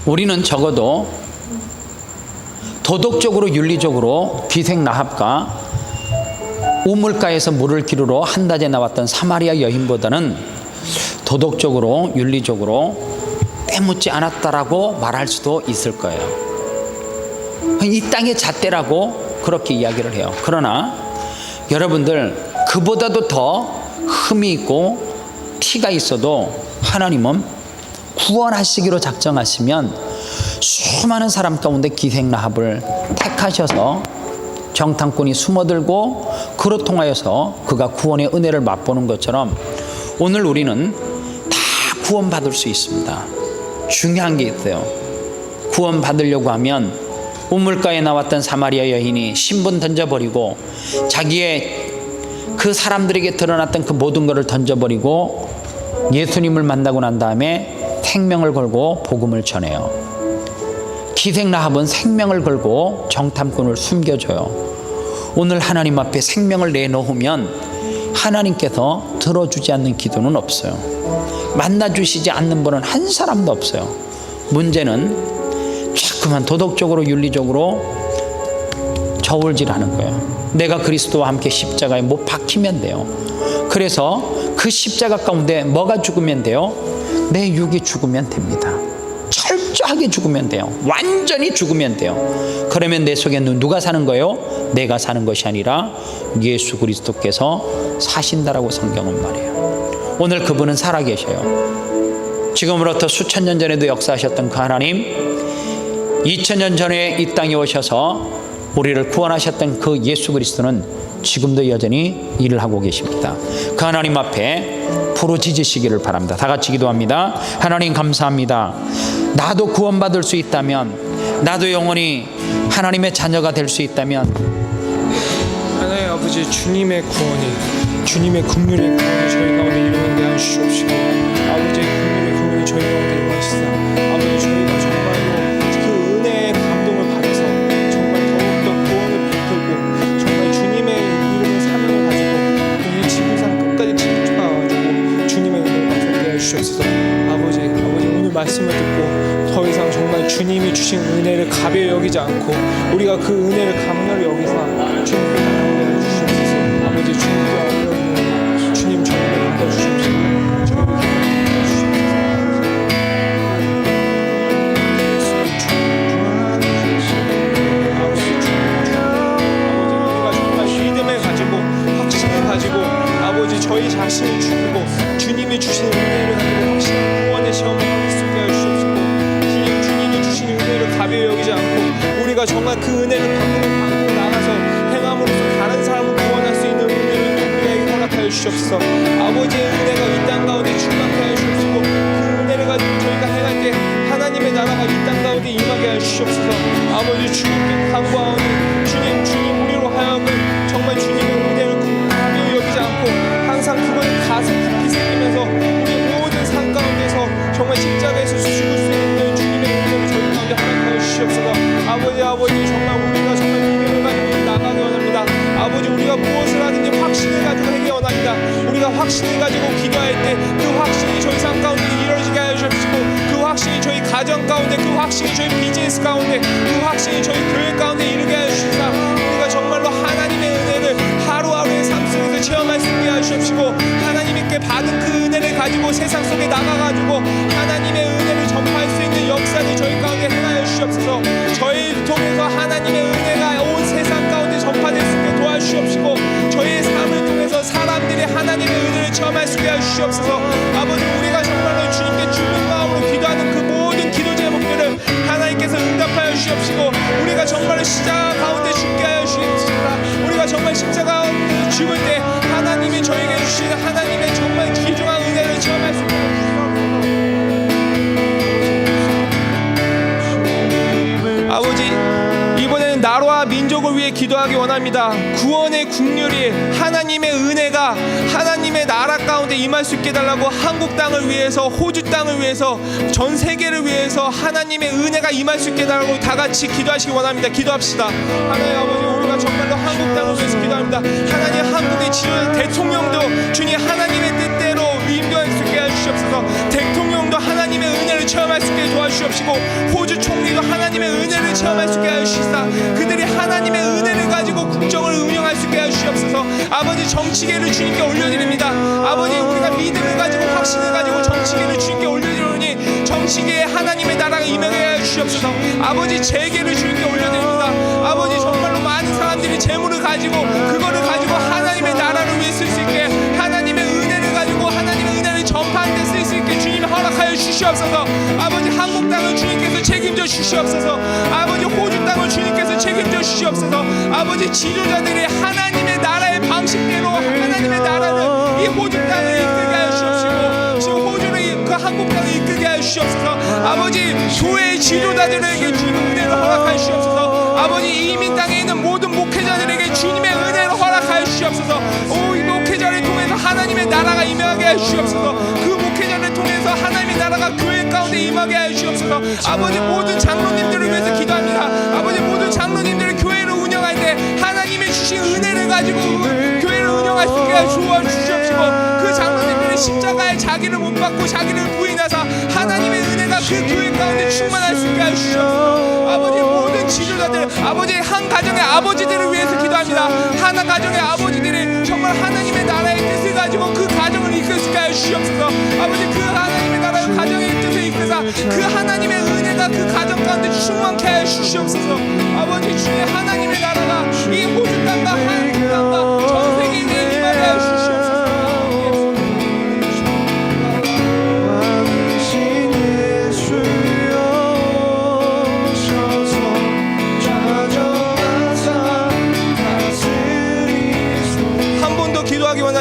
우리는 적어도 도덕적으로 윤리적으로 기생 라합과 우물가에서 물을 기르러 한 달에 나왔던 사마리아 여인보다는 도덕적으로 윤리적으로 때묻지 않았다라고 말할 수도 있을 거예요. 이 땅의 잣대라고 그렇게 이야기를 해요. 그러나 여러분들, 그보다도 더 흠이 있고 티가 있어도 하나님은 구원하시기로 작정하시면 수많은 사람 가운데 기생라합을 택하셔서 정탐꾼이 숨어들고 그로 통하여서 그가 구원의 은혜를 맛보는 것처럼 오늘 우리는 다 구원받을 수 있습니다. 중요한 게 있어요. 구원받으려고 하면 우물가에 나왔던 사마리아 여인이 신분 던져버리고 자기의 그 사람들에게 드러났던 그 모든 것을 던져버리고 예수님을 만나고 난 다음에 생명을 걸고 복음을 전해요. 기생라합은 생명을 걸고 정탐꾼을 숨겨줘요. 오늘 하나님 앞에 생명을 내놓으면 하나님께서 들어주지 않는 기도는 없어요. 만나주시지 않는 분은 한 사람도 없어요. 문제는 자꾸만 도덕적으로 윤리적으로 저울질하는 거예요. 내가 그리스도와 함께 십자가에 못 박히면 돼요. 그래서 그 십자가 가운데 뭐가 죽으면 돼요? 내 육이 죽으면 됩니다. 철저하게 죽으면 돼요. 완전히 죽으면 돼요. 그러면 내 속에는 누가 사는 거예요? 내가 사는 것이 아니라 예수 그리스도께서 사신다라고 성경은 말해요. 오늘 그분은 살아계셔요. 지금으로부터 수천 년 전에도 역사하셨던 그 하나님, 2000년 전에 이 땅에 오셔서 우리를 구원하셨던 그 예수 그리스도는 지금도 여전히 일을 하고 계십니다. 그 하나님 앞에 부르짖으시기를 바랍니다. 다 같이 기도합니다. 하나님 감사합니다. 나도 구원받을 수 있다면, 나도 영원히 하나님의 자녀가 될 수 있다면, 하나님 아버지, 주님의 구원이, 주님의 긍휼의 구원이 저희 가운데 일어나게 하시옵시고, 아버지의 긍휼의 구원이 저희 가운데 일어나시사 아버지, 저희가 정말로 그 은혜의 감동을 받아서 정말 더욱더 구원을 베풀고 정말 주님의 이름의 사명을 가지고 이 지구상 끝까지 쫓아가지고 주님의 은혜를 받게 해주시옵소서. 아버지 오늘 말씀을 듣고 더 이상 정말 주님이 주신 은혜를 가벼이 여기지 않고 우리가 그 은혜를 감렬히 여기사 주님께 나아가게 해주시옵소서. 아버지, 주님께 아뢰옵나이다. 주님, 저희를 받아주시옵소서. 저희를 받아주시옵소서. 우리가 정말 믿음을 가지고 확신을 가지고 아버지, 저희 자신을 죽이고 주님이 주신 은혜를 가지고 확신을 구원의 시험을 받을 수 있게 해주시옵시고, 주님이 주신 은혜를 가벼이 여기지 않고 우리가 정말 그 은혜를 받고 나가서 행함으로써 다른 사람을 구원할 수 있는 은혜를 또 우리에게 허락하여 주시옵소서. 아버지의 은혜가 이 땅 가운데 충만케 하여 주시옵시고, 그 은혜를 가지고 저희가 행할 때 하나님의 나라가 이 땅 가운데 임하게 하여 주시옵소서. 아버지, 주님께 간구하오니 주님 우리로 하여금 정말 주님의 은혜를 가벼이 여기지 않고 항상 그것을 가슴 깊이 새기면서 우리 모든 삶 가운데서 정말 십자가에서 죽을 수 있는 주님의 은혜를 저희 가운데 허락하여 주시옵소서. 아버지, 정말 우리가 정말 믿음을 가지고 나가기 원합니다. 아버지, 우리가 무엇을 하든지 확신을 가지고 하기 원합니다. 우리가 확신을 가지고 기도할 때 그 확신이 저희 삶 가운데 이루어지게 하여 주시고, 그 확신이 저희 가정 가운데, 그 확신이 저희 비즈니스 가운데, 그 확신이 저희 교회 가운데 이루게 하여 주시사 우리가 정말로 하나님의 은혜를 하루하루의 삶 속에서 체험할 수 있게 하여 주시고, 하나님께 받은 그 은혜를 가지고 세상 속에 나가가지고 하나님의 은혜를 전파할 수 있는 역사를 저희 가운데 행하여 주시옵소서. 저희를 통해서 하나님의 은혜가 온 세상 가운데 전파될 수 있게 도와주시옵시고, 저희의 삶을 통해서 사람들이 하나님의 은혜를 체험할 수 있게 하시옵소서. 아버지, 우리가 정말로 주님께 주는 마음으로 기도하는 그 모든 기도 제목들을 하나님께서 응답하여 주시옵시고, 우리가 정말로 십자가 가운데 죽게 하여 주시옵소서. 우리가 정말 십자가 가운데 죽을 때 하나님이 저에게 주시는 하나님의 정말 귀중한 은혜를 체험할 수 있게 하시옵소서. 아버지, 이번에는 나라와 민족을 위해 기도하기 원합니다. 구원의 국률이 하나님의 은혜가 하나님의 나라 가운데 임할 수 있게 달라고, 한국 땅을 위해서, 호주 땅을 위해서, 전 세계를 위해서 하나님의 은혜가 임할 수 있게 달라고 다 같이 기도하시기 원합니다. 기도합시다. 하나님 아버지, 우리가 정말로 한국 땅을 위해서 기도합니다. 하나님, 한국의 지도자 대통령도 주님 하나님의 뜻대로 임할 수 있게 해주시옵소서. 대통령도 하나님의 은혜를 체험할 수 있게 도와주시옵시고, 호주 총리도 하나님의 은혜를 체험할 수 있게 하시사 그들이 하나님의 은혜를 가지고 국정을 운영할 수 있게 하시옵소서. 아버지, 정치계를 주님께 올려드립니다. 아버지, 우리가 믿음을 가지고 확신을 가지고 정치계를 주님께 올려드리니 정치계에 하나님의 나라가 임하게 하여 주시옵소서. 아버지, 재계를 주님께 올려드립니다. 아버지, 정말로 많은 사람들이 가지고 하나님의 나라를 위해 쓸 수 있게, 하나님의 은혜를 가지고 하나님의 은혜를 전파하는 데 쓸 수 있게 주님이 허락하여 주시옵소서. 아버지 한국 땅을 주님께서 책임져 주시옵소서. 아버지 호주 땅을 주님께서 책임져 주시옵소서. 아버지 지도자들이 하나님의 나라의 방식대로 하나님의 나라를 이 호주 땅을 이끌게 하여 주시옵시고, 지금 호주를 그 한국 땅을 이끌게 하여 주시옵소서. 아버지 교회의 지도자들에게 주님 은혜를 허락하여 주시옵소서. 아버지 이민 땅에 있는 모든 목회자들에게 주님의 은혜를 허락하여 주시옵소서. 이 목회자를 통해서 하나님의 나라가 임하게 하여 주시옵소서. 그 목회자를 통해서 하나님의 나라가 교회 가운데 임하게 하여 주시옵소서. 아버지 모든 장로님들을 위해서 기도합니다. 아버지 모든 장로님들이 교회를 운영할 때 하나님의 주신 은혜를 가지고 교회를 운영할 수 있게 하여 주시옵시고, 그 장로님들의 십자가에 자기를 못 받고 자기를 부인하사 하나님의 은혜가 그 교회 가운데 충만할 수 있게 하여 주시옵소서. 아버지 모든 지도자들, 아버지 한 가정의 아버지들을 위해서 기도합니다. 하나 가정의 아버지들이 정말 하나님의 나라의 뜻을 가지고 그 가정을 이끌 수 있게 하여 주시옵소서. 아버지 그 하나님의 나라의 가정의 뜻을 이끌사 그 하나님의 은혜가 그 가정 가운데 충만케 하여 주시옵소서. 아버지 주의 하나님의 나라가 이 호주 땅과 한국 땅과 전 세계에 임하게 하여 주시옵소서.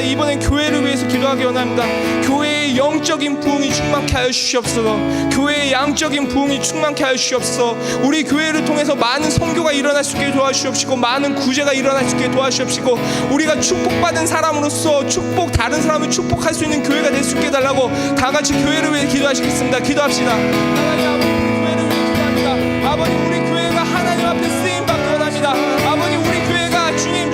이번엔 교회를 위해서 기도하기 원합니다. 교회의 영적인 부흥이 충만케 하여 주시옵소서. 교회의 양적인 부흥이 충만케 하여 주시옵소서. 우리 교회를 통해서 많은 선교가 일어날 수 있게 도와주시옵시고, 많은 구제가 일어날 수 있게 도와주시옵시고, 우리가 축복받은 사람으로서 다른 사람을 축복할 수 있는 교회가 될 수 있게 해달라고 다 같이 교회를 위해 기도하시겠습니다. 기도합시다. 하나님 아버지, 우리 교회를 위해 기도합니다. 아버지 우리 교회가 하나님 앞에 쓰임받기 원합니다. 아버지 우리 교회가 주님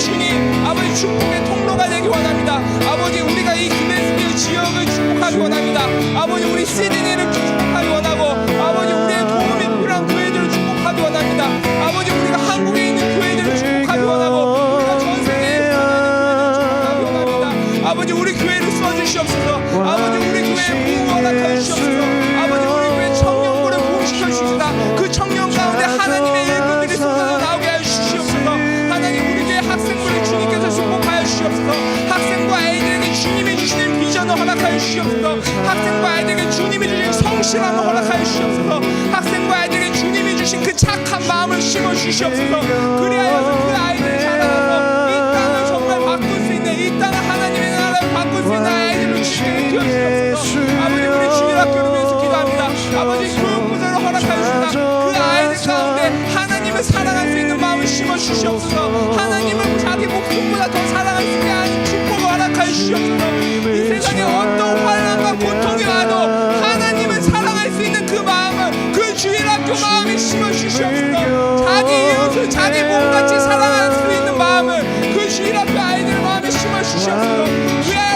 아버지 축복의 통로가 되기 원합니다. 아버지 우리가 이 그레스빌 지역을 축복하기 원합니다. 아버지 우리 시드니를 축복하기 원하고, 아버지 우리의 도움이 필요한 교회들을 축복하기 원합니다. 아버지 우리가 한국에 있는 교회들을 축복하기 원하고, 우리가 전 세계에 있는 교회들을 축복하기 원합니다. 아버지 우리 교회를 써주시옵소서. 아버지 우리 교회에 부흥 허락하여 주시옵소서. 아버지 우리 교회 청년부를 부흥시켜 주시다. 그 청년 가운데 하나님의 일꾼들이 쏟아져 나오게 하여 주시옵소서. 하나님 우리 교회 학생부를 주님께서 축복하여 주시옵소서. 학생과 아이들에게 주님이 주시는 비전을 허락하여 주시옵소서. 학생과 아이들에게 주님이 주신 성실함을 허락하여 주시옵소서. 학생과 아이들에게 주님이 주신 그 착한 마음을 심어 주시옵소서. 그리하여서 그 아이들이 자라나서 이 땅을 정말 바꿀 수 있는, 이 땅을 하나님의 나라를 바꿀 수 있는 아이들을 주님께 키워주시옵소서. 아버지 우리 주일학교를 위해서 기도합니다. 아버지 교육부서를 허락하여 주시다. 그 아이들 가운데 하나님을 사랑할 수 있는 마음을 심어 주시옵소서. 하나님을 자기 목숨보다 더 사랑할 수 있게 하는 축복을 허락하여 주시옵소서. 이 세상에 어떤 환난과 고통이 와도 하나님을 사랑할 수 있는 그 마음을, 그 주일학교 마음을 심어 주시옵소서. 자기 이웃을 자기 몸같이 사랑할 수 있는 마음을 그 주일학교 아이들 마음에 심어 주시옵소서.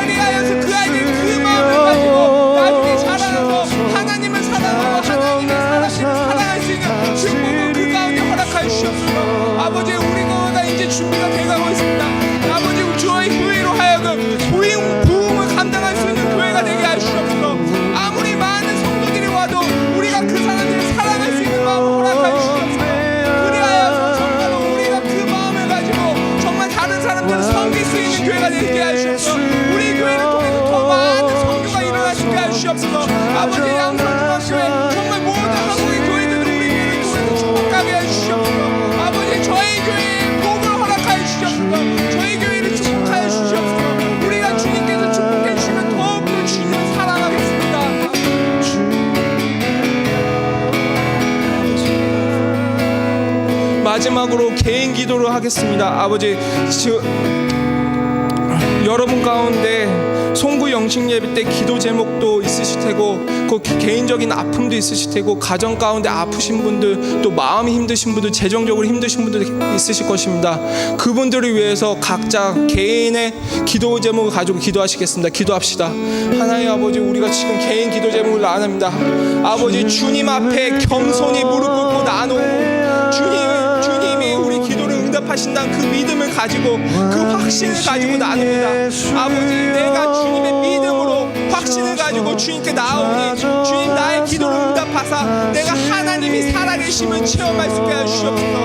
그리하여서 그 아이들이 그 마음을 가지고 나중에 자라나서 하나님을 사랑하고 하나님의 사랑할 수 있는 축복을 그 가운데 허락하여 주시옵소서. 아버지 우리 교회가 이제 준비가 돼가고 있습니다. 아버지 저희 교회로 하여금 부흥을 감당할 수 있는 교회가 되게 하여 주시옵소서. 아무리 많은 성도들이 와도 우리가 그 사람들을 사랑할 수 있는 마음을 허락하여 주시옵소서. 그리하여서 정말로 우리가 그 마음을 가지고 정말 다른 사람들을 섬길 수 있는 교회가 되게 하여 주시옵소서. 우리 교회를 통해서 더 많은 선교가 일어날 수 있게 하여 주시옵소서. 아버지 양성중앙교회 정말 모든 한국의 교회들을 우리 교회를 통해서 축복하게 하여 주시옵소서. 아버지 저희 교회에 복을 허락하여 주시옵소서. 저희 교회를 축복하여 주시옵소서. 우리가 주님께서 축복해 주시면 더욱더 주님을 사랑하겠습니다. 마지막으로 개인 기도를 하겠습니다. 아버지 여러분 가운데 송구 영식 예배 때 기도 제목도 있으실 테고, 그 개인적인 아픔도 있으실 테고, 가정 가운데 아프신 분들, 또 마음이 힘드신 분들, 재정적으로 힘드신 분들 있으실 것입니다. 그분들을 위해서 각자 개인의 기도 제목을 가지고 기도하시겠습니다. 기도합시다. 하나님 아버지, 우리가 지금 개인 기도 제목을 나눕니다. 아버지 아버지 주님 앞에 겸손히 무릎 꿇고 나누고 주님이 우리 기도를 응답하신다는 그 믿음을 가지고 그 확신을 가지고 나눕니다. 아버지 내가 주님의 믿음으로 확신을 가지고 주님께 나오니 주님 나의 기도를 응답하사 내가 하나님이 살아계신 살아계심을 체험할 수 있게 하시옵소서.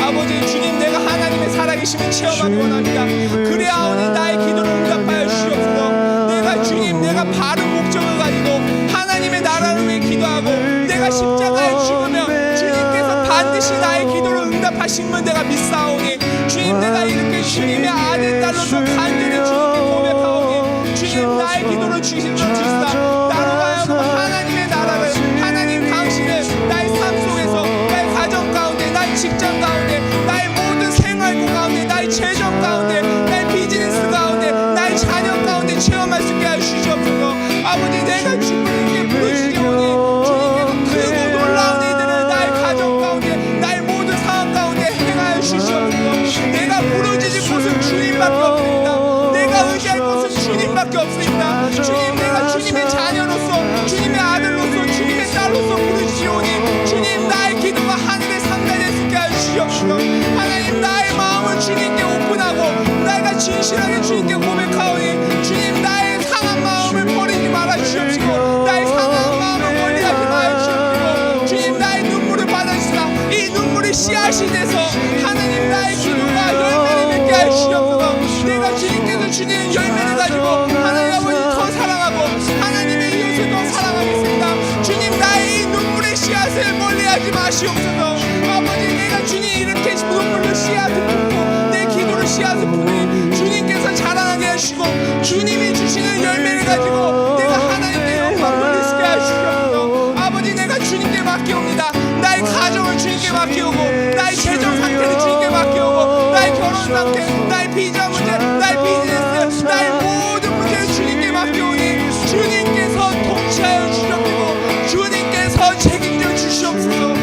아버지 주님, 내가 하나님의 살아계심을 체험하기 원합니다. 그래야오니 나의 기도를 응답하여 주시옵소서. 내가 주님, 내가 바른 목적을 가지고 하나님의 나라를 위해 기도하고 내가 십자가에 죽으며 주님께서 반드시 나의 기도를 응답하심을 내가 믿사오니 주님, 내가 이렇게 주님의 아들 딸로서 간절히 주님께 고백하오니 주님, 나의 기도를 주시는 주시다. 나로 하여금 하나님의 나라를, 하나님 당신을 나의 삶 속에서, 나의 가정 가운데, 나의 직장 가운데, 나의 모든 생활고 가운데, 나의 재정 가운데, 나의 비즈니스 가운데, 나의 자녀 가운데 체험할 수 있게 하시옵소서. 아버지, 내가 주님께 부르시오니 주님께서 크고 놀라운 일들을 나의 가정 가운데, 나의 모든 상황 가운데 행하여 주시옵소서. 내가 부르짖을 곳은 주님밖에 없습니다. 내가 의지할 곳은 주님밖에 없습니다. 주님, 내가 주님의 자녀로서, 주님의 아들로서, 주님의 딸로서 부르시오니 주님, 나의 기도가 하늘의 상단에 있게 하시옵소서. 하나님, 나의 마음을 주님께 오픈하고 내가 진실하게 주님께 고백하오니 주님, 나의 상한 마음을 버리지 말아 주옵시고 나의 상한 마음을 멀리하지 마여 주옵시고 주님, 나의 눈물을 받아주시라. 이 눈물이 씨앗이 돼서 하나님, 나의 기도가 열매를 맺게 하시옵소서. 내가 주님께서 주님 열매를 가지고 하나님 아버지 더 사랑하고 하나님의 이웃을 더 사랑하겠습니다. 주님, 나의 이 눈물의 씨앗을 멀리하지 마시옵소서. 아버지, 내가 주님 이렇게 눈물로 씨앗을 품고 내 기도로 씨앗을 품으니 주님께서 자라나게 하시고 주님이 주시는 열매를 가지고 내가 하나님께 영광 돌릴 수 있게 하시옵소서. 아버지, 내가 주님께 맡기옵니다. 나의 가정을 주님께 맡기오고 나의 재정 상태를 주님께 맡기오고 나의 결혼 상태, 나의 비자 문제, 나의 비즈니스, 나의 모든 문제를 주님께 맡기오니 주님께서 통치하여 주시옵시고 주님께서 책임져 주시옵소서.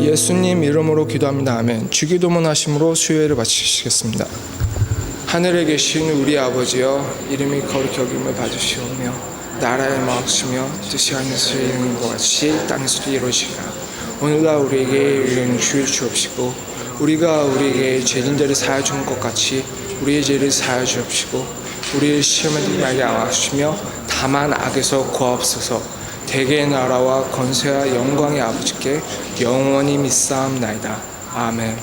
예수님 이름으로 기도합니다. 아멘. 주기도문 하심으로 수요일을 마치시겠습니다. 하늘에 계신 우리 아버지여, 이름이 거룩히 여김을 받으시오며 나라의 마옵시며 뜻이 하늘에서 이루는 것 같이 땅에서도 이루어지리라. 오늘날 우리에게 일용할 주를 주옵시고 우리가 우리에게 죄진들을 사하여 준 것 같이 우리의 죄를 사하여 주옵시고 우리를 시험에 들지 말게 하시며 다만 악에서 구하옵소서. 대개의 나라와 권세와 영광의 아버지께 영원히 믿사옵나이다. 아멘.